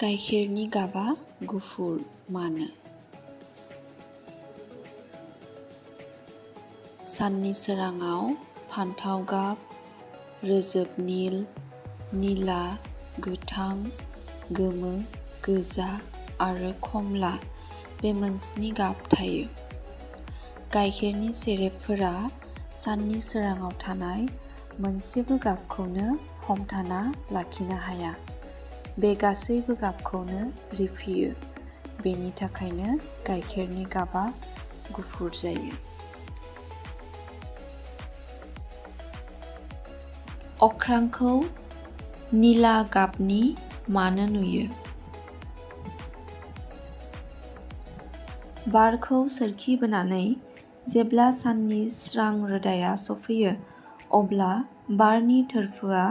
गाइखेरनि गाबा गुफुर मानो? साननि सोराङाव फान्थाव गाब, रोजोब नील, निला, गोथां, गोमो, गोजा आरो खमला बे मोनस्नि गाब थायो। गाइखेरनि सेरेबफोरा साननि सोराङाव थानाय मोनसेबो गाबखौनो हमथाना लाखिनो हाया। बे गासैबो गाबखौनो रिफियो। बेनि थाखायनो गाइखेरनि गाबा गुफुर जायो। अख्रांखौ निला गाबनि मानो नुयो? बारखौ सोरखिबोनानै जेब्ला साननि स्रां रोदाया सफैयो, अब्ला बारनि थोरफोआ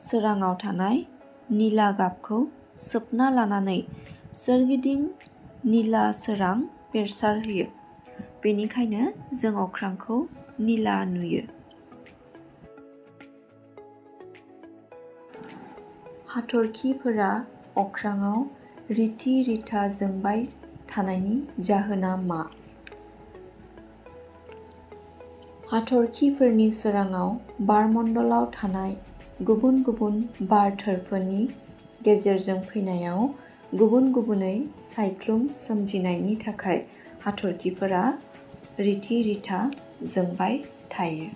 सोराङाव थानाय निला गाबखौ सोबना लानानै सोरगिदिं निला सोरां बेरसारहोयो। बेनिखायनो जों अख्रांखौ निला नुयो। हाथरखिफोरा अख्राङाव रिथि रिथा जोंबाय थानायनि जाहोना मा? हाथरखिफोरनि सोराङाव बारमण्डलाव थानाय गुबुन गुबुन बार थोरफोनि गेजेरजों फैनायाव गुबुन गुबुनै सायख्लुम सोमजिनायनि थाखाय हाथरखिफोरा रिथि रिथा जोंबाय थायो।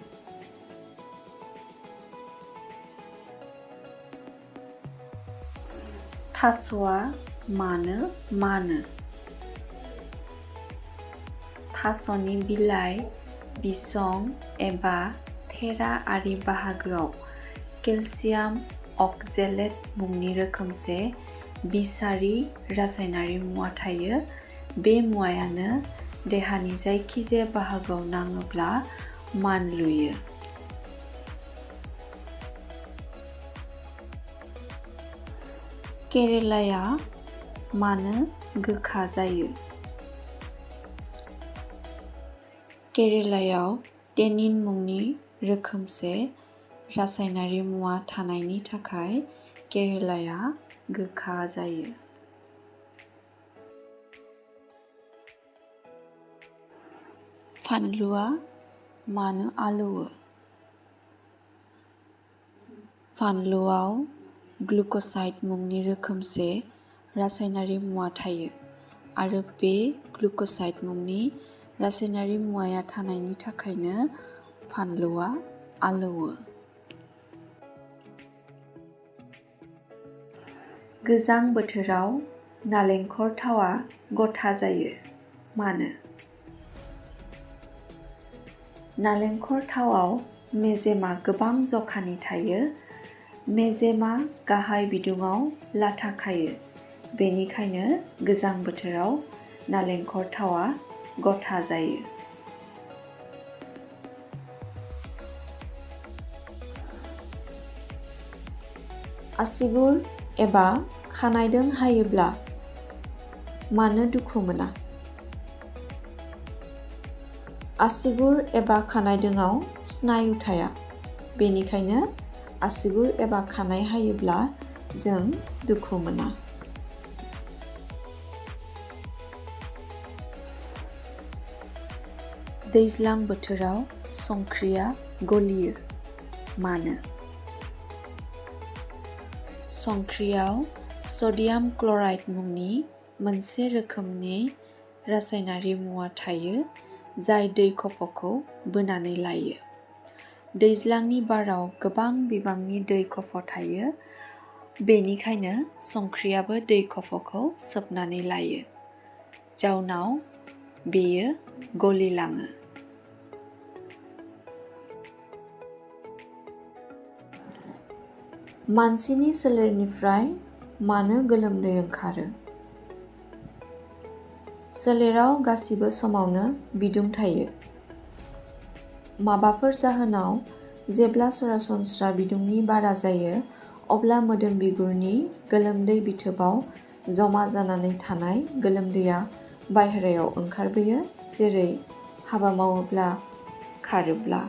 थास'आ मानो मानो? थास'नि बिलाइ, बिसं एबा थेराआरि बाहागोआव केलसियाम अक्जेलेट मुंनि रोखोमसे बिसआरि रासायनारि मुवा थायो। बे मुवायानो देहानि जायखिजाया बाहागोआव नाङोब्ला मानलुयो। केरेलाया मानो गोखा जायो? केरेलायाव टेनिन मुंनि रोखोमसे रासायनारि मुवा थानायनि थाखाय केरेलाया गोखा जायो। फानलुआ मानो आलौवो? फानलुआव ग्लुक'साइड मुंनि रोखोमसे रासायनारि मुवा थायो आरो बे ग्लुक'साइड मुंनि रासायनारि मुवाया थानायनि थाखायनो फानलुआ आलौवो। गोजां बोथोराव नालेंखर थावआ गथा जायो मानो? नालेंखर थावआव मेजेमा गोबां जखानि थायो। मेजेमा गाहाय बिदुङाव लाथा खायो। बेनिखायनो गोजां बोथोराव नालेंखर थावआ गथा जायो। आसिगुर एबा खानाइदों हायोब्ला मानो दुखु मोना? आसिगुर एबा खानाइदोंआव स्नायु थाया। बेनिखायनो आसिगुर एबा खानाइ हायोब्ला जों दुखु मोना। दैज्लां बोथोराव संख्रिया गलियो मानो? संख्रियाव सडियाम क्लराइड मुंनि मोनसे रोखोमनि रासायनारि मुवा थायो जाय दै खफ'खौ बोनानै लायो। दैज्लांनि बाराव गोबां बिबांनि दै खफ' थायो। बेनिखायनो संख्रियाबो दै खफ'खौ सोबनानै लायो। जाउनाव बेयो गलिलाङो। मानसिनि सोलेरनिफ्राय मानो गोलोमदै ओंखारो? सोलेराव गासिबो समावनो बिदुं थायो। माबाफोर जाहोनाव जेब्ला सरासनस्रा बिदुंनि बारा जायो, अब्ला मोदोम बिगुरनि गोलोमदै बिथोबाव जमा जानानै थानाय गोलोमदैया बायहेरायाव ओंखारबोयो, जेरै हाबा मावोब्ला, खारोब्ला।